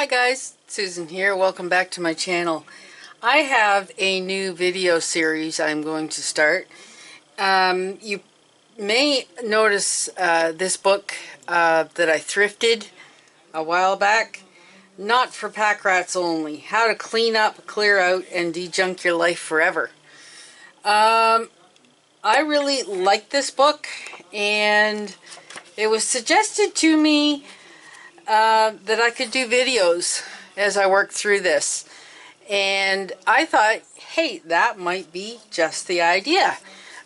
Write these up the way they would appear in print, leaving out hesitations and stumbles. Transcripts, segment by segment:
Hi guys, Susan here. Welcome back to my channel. I have a new video series I'm going to start. You may notice this book that I thrifted a while back. Not for pack rats only. How to clean up, clear out, and de-junk your life forever. I really like this book, and it was suggested to me that I could do videos as I work through this. And I thought, hey, that might be just the idea.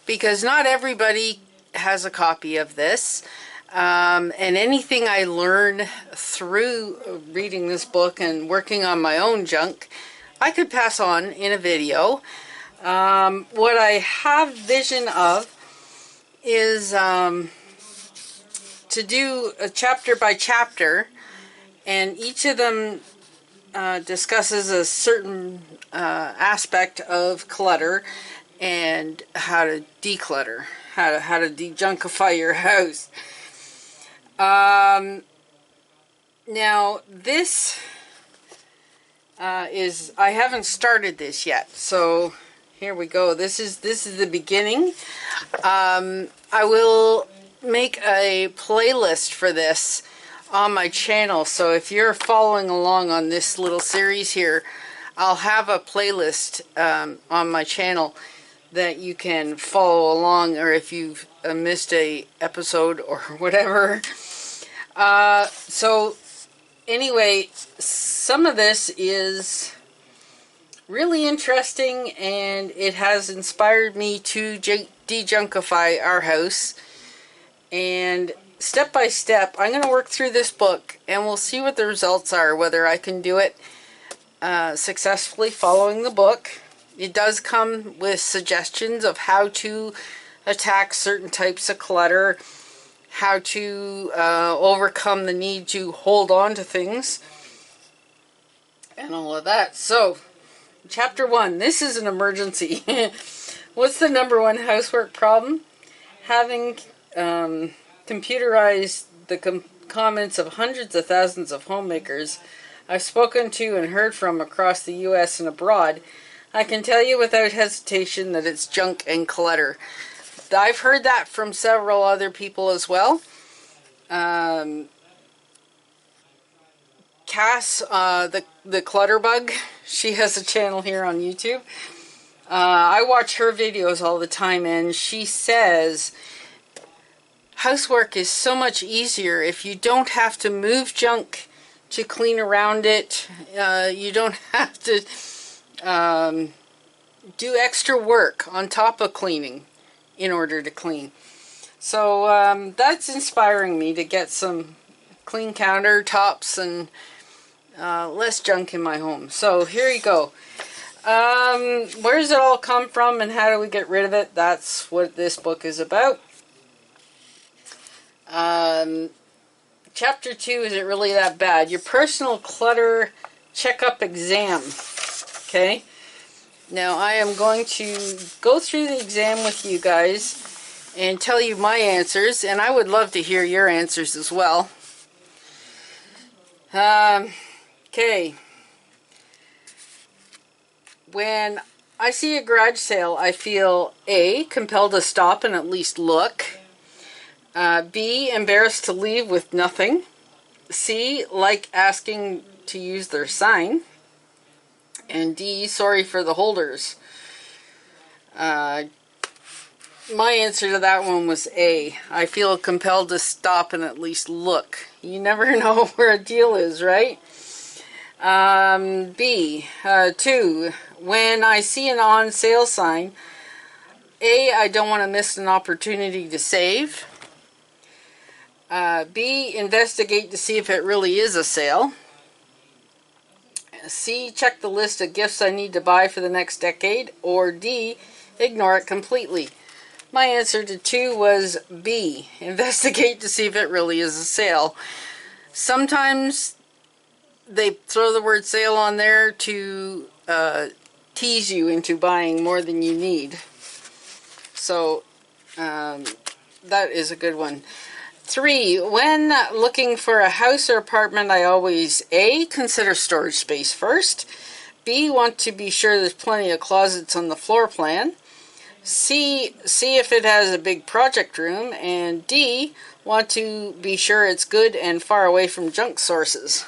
Because not everybody has a copy of this. And anything I learn through reading this book and working on my own junk, I could pass on in a video. What I have vision of is to do a chapter by chapter, and each of them discusses a certain aspect of clutter and how to declutter, how to de-junkify your house. Now this is, I haven't started this yet, so here we go. This is the beginning. I will make a playlist for this on my channel, so if you're following along on this little series here, I'll have a playlist on my channel that you can follow along, or if you've missed a episode or whatever. So anyway, some of this is really interesting, and it has inspired me to de-junkify our house. And step by step, I'm going to work through this book, and we'll see what the results are, whether I can do it successfully following the book. It does come with suggestions of how to attack certain types of clutter, how to overcome the need to hold on to things, and all of that. So, Chapter 1, this is an emergency. What's the number one housework problem? Having computerized the comments of hundreds of thousands of homemakers I've spoken to and heard from across the U.S. and abroad, I can tell you without hesitation that it's junk and clutter. I've heard that from several other people as well. Cass, the clutter bug, she has a channel here on YouTube. I watch her videos all the time, and she says housework is so much easier if you don't have to move junk to clean around it. You don't have to do extra work on top of cleaning in order to clean. So that's inspiring me to get some clean countertops and less junk in my home. So here you go. Where does it all come from, and how do we get rid of it? That's what this book is about. Chapter 2, is it really that bad? Your personal clutter checkup exam. Okay. Now I am going to go through the exam with you guys and tell you my answers, and I would love to hear your answers as well. Okay. When I see a garage sale, I feel A, compelled to stop and at least look. B, embarrassed to leave with nothing. C, like asking to use their sign. And D, sorry for the holders. My answer to that one was A. I feel compelled to stop and at least look. You never know where a deal is, right? B, 2, when I see an on sale sign, A, I don't want to miss an opportunity to save. B, investigate to see if it really is a sale. C, check the list of gifts I need to buy for the next decade. Or D, ignore it completely. My answer to 2 was B, investigate to see if it really is a sale. Sometimes they throw the word sale on there to tease you into buying more than you need. So that is a good one. 3, when looking for a house or apartment, I always A, consider storage space first. B, want to be sure there's plenty of closets on the floor plan. C, see if it has a big project room. And D, want to be sure it's good and far away from junk sources,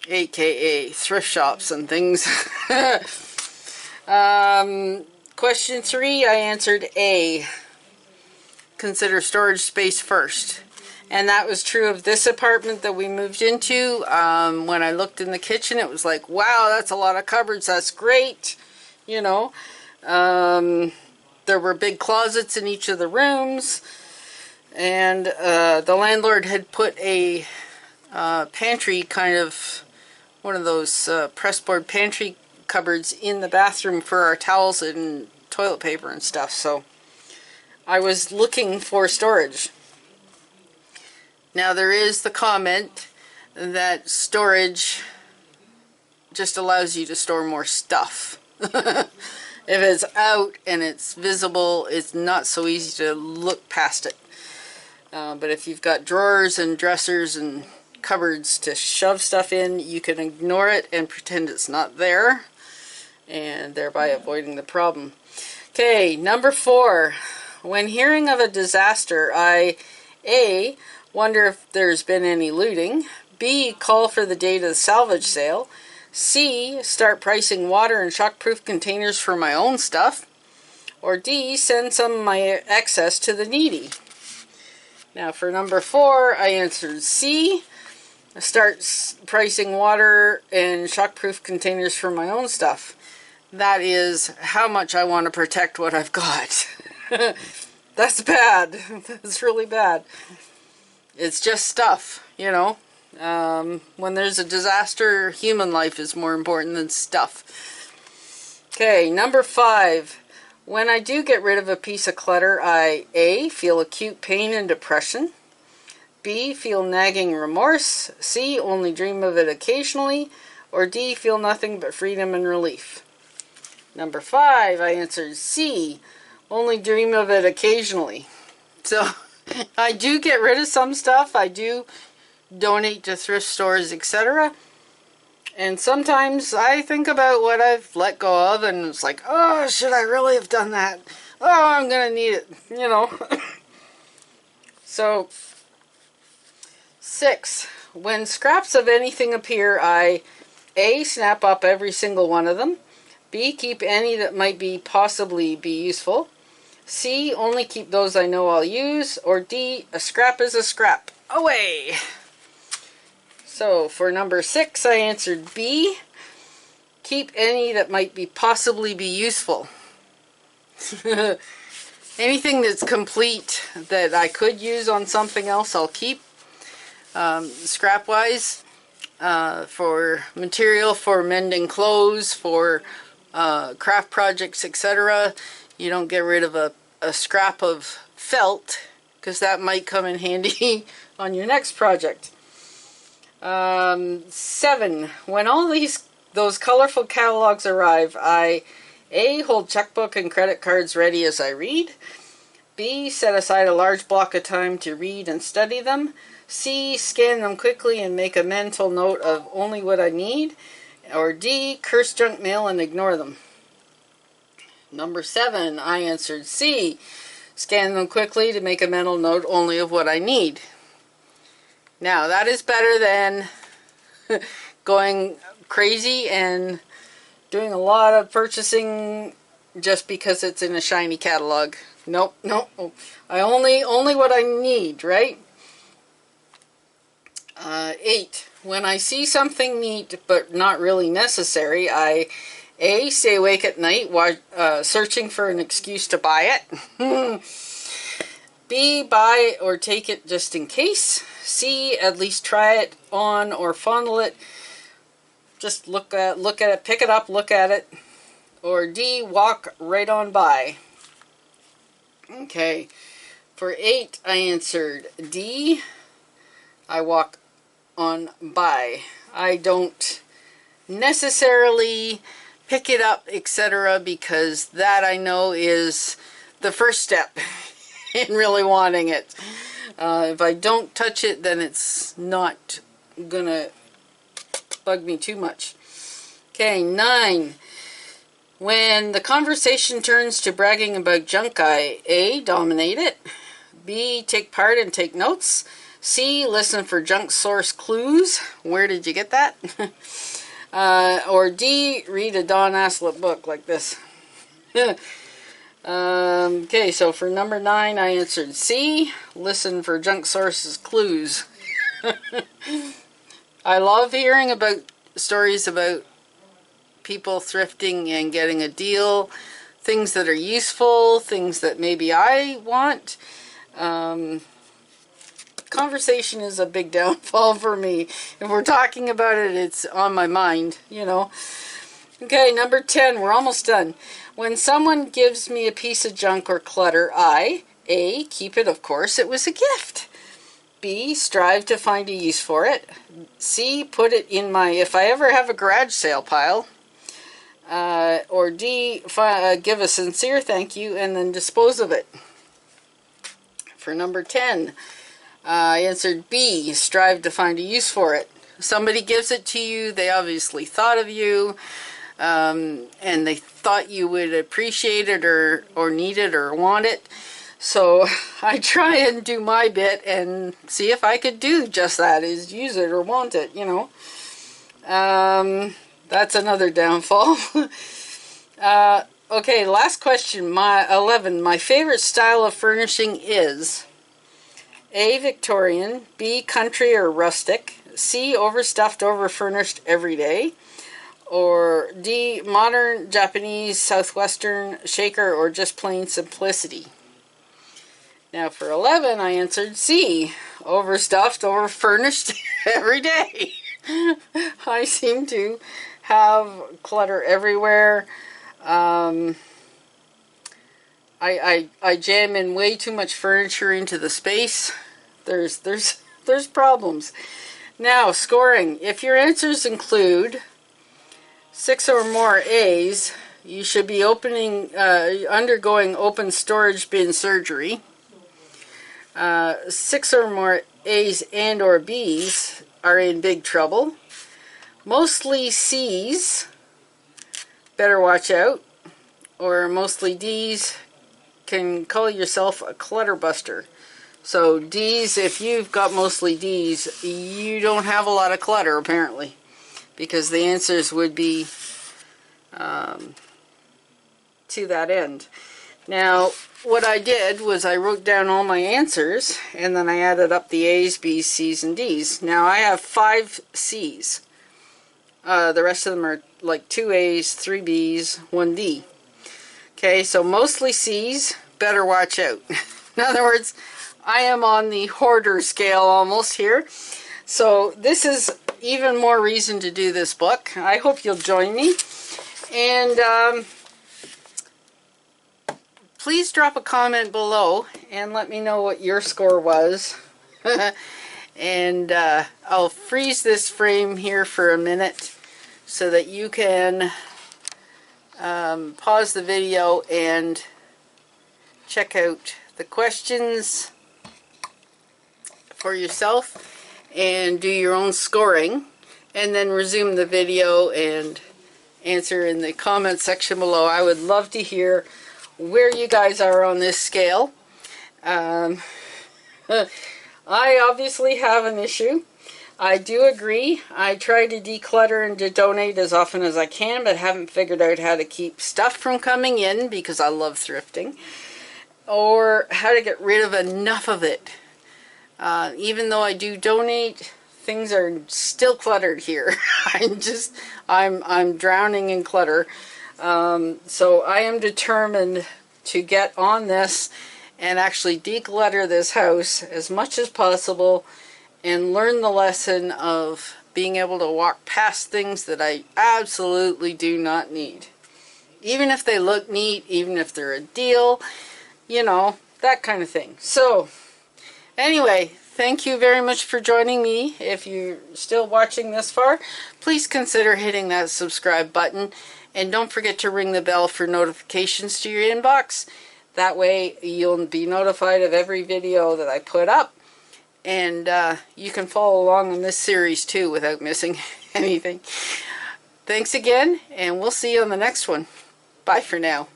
aka thrift shops and things. Question 3, I answered A, consider storage space first. And that was true of this apartment that we moved into. When I looked in the kitchen, it was like, wow, that's a lot of cupboards. That's great. You know, there were big closets in each of the rooms. And the landlord had put a pantry, kind of one of those pressboard pantry cupboards in the bathroom for our towels and toilet paper and stuff. So I was looking for storage. Now there is the comment that storage just allows you to store more stuff. If it's out and it's visible, it's not so easy to look past it. But if you've got drawers and dressers and cupboards to shove stuff in, you can ignore it and pretend it's not there, and thereby avoiding the problem. Okay, number 4. When hearing of a disaster, I A, wonder if there's been any looting. B, call for the date of the salvage sale. C, start pricing water and shockproof containers for my own stuff. Or D, send some of my excess to the needy. Now for number 4, I answered C, start pricing water and shockproof containers for my own stuff. That is how much I want to protect what I've got. That's bad. That's really bad. It's just stuff, you know. When there's a disaster, human life is more important than stuff. Okay, number 5. When I do get rid of a piece of clutter, I A, feel acute pain and depression. B, feel nagging remorse. C, only dream of it occasionally. Or D, feel nothing but freedom and relief. Number 5, I answered C, only dream of it occasionally. So I do get rid of some stuff. I do donate to thrift stores, etc. And sometimes I think about what I've let go of, and it's like, oh, should I really have done that? Oh, I'm going to need it, you know. So, 6. When scraps of anything appear, I A, snap up every single one of them. B, keep any that might possibly be useful. C, only keep those I know I'll use. Or D, a scrap is a scrap. Away! So for number 6, I answered B, keep any that might possibly be useful. Anything that's complete that I could use on something else, I'll keep. Scrap-wise, for material, for mending clothes, for craft projects, etc. You don't get rid of a scrap of felt, because that might come in handy on your next project. 7. When all those colorful catalogs arrive, I A, hold checkbook and credit cards ready as I read. B, set aside a large block of time to read and study them. C, scan them quickly and make a mental note of only what I need. Or D, curse junk mail and ignore them. Number 7, I answered C, scan them quickly to make a mental note only of what I need. Now, that is better than going crazy and doing a lot of purchasing just because it's in a shiny catalog. Nope, nope. I only what I need, right? 8. When I see something neat but not really necessary, I A, stay awake at night while searching for an excuse to buy it. B, buy or take it just in case. C, at least try it on or fondle it. Just look at it, pick it up, look at it. Or D, walk right on by. Okay, for 8, I answered D, I walk on by. I don't necessarily pick it up, etc., because that I know is the first step in really wanting it. If I don't touch it, then it's not gonna bug me too much. Okay, 9. When the conversation turns to bragging about junk, I A, dominate it, B, take part and take notes, C, listen for junk source clues. Where did you get that? Or D, read a Don Aslett book like this. Okay, so for number 9, I answered C, listen for junk sources clues. I love hearing about stories about people thrifting and getting a deal, things that are useful, things that maybe I want. Conversation is a big downfall for me. If we're talking about it, it's on my mind, you know. Okay, number 10, we're almost done. When someone gives me a piece of junk or clutter, I, A, keep it, of course, it was a gift. B, strive to find a use for it. C, put it in my, if I ever have a garage sale pile. Or D, give a sincere thank you and then dispose of it. For number 10, I answered B, strive to find a use for it. Somebody gives it to you, they obviously thought of you, and they thought you would appreciate it or need it or want it. So I try and do my bit and see if I could do just that, is use it or want it, you know. That's another downfall. Okay, last question, 11. My favorite style of furnishing is A, Victorian, B, country or rustic, C, overstuffed, overfurnished every day, or D, modern, Japanese, southwestern, shaker, or just plain simplicity. Now for 11, I answered C, overstuffed, overfurnished every day. I seem to have clutter everywhere. I jam in way too much furniture into the space. There's problems. Now, scoring. If your answers include 6 or more A's, you should be undergoing open storage bin surgery. 6 or more A's and or B's are in big trouble. Mostly C's, better watch out. Or mostly D's, can call yourself a clutter buster. So D's, if you've got mostly D's, you don't have a lot of clutter apparently, because the answers would be to that end. Now, what I did was I wrote down all my answers, and then I added up the A's, B's, C's, and D's. Now, I have 5 C's. The rest of them are like 2 A's, 3 B's, 1 D. Okay, so mostly C's, better watch out. In other words, I am on the hoarder scale almost here. So this is even more reason to do this book. I hope you'll join me. And please drop a comment below and let me know what your score was. And I'll freeze this frame here for a minute so that you can pause the video and check out the questions for yourself and do your own scoring, and then resume the video and answer in the comment section below. I would love to hear where you guys are on this scale. I obviously have an issue. I do agree. I try to declutter and to donate as often as I can, but haven't figured out how to keep stuff from coming in because I love thrifting, or how to get rid of enough of it. Even though I do donate, things are still cluttered here. I'm drowning in clutter. So I am determined to get on this and actually declutter this house as much as possible and learn the lesson of being able to walk past things that I absolutely do not need. Even if they look neat, even if they're a deal, you know, that kind of thing. So, anyway, thank you very much for joining me. If you're still watching this far, please consider hitting that subscribe button. And don't forget to ring the bell for notifications to your inbox. That way you'll be notified of every video that I put up. And you can follow along in this series too without missing anything. Thanks again, and we'll see you on the next one. Bye for now.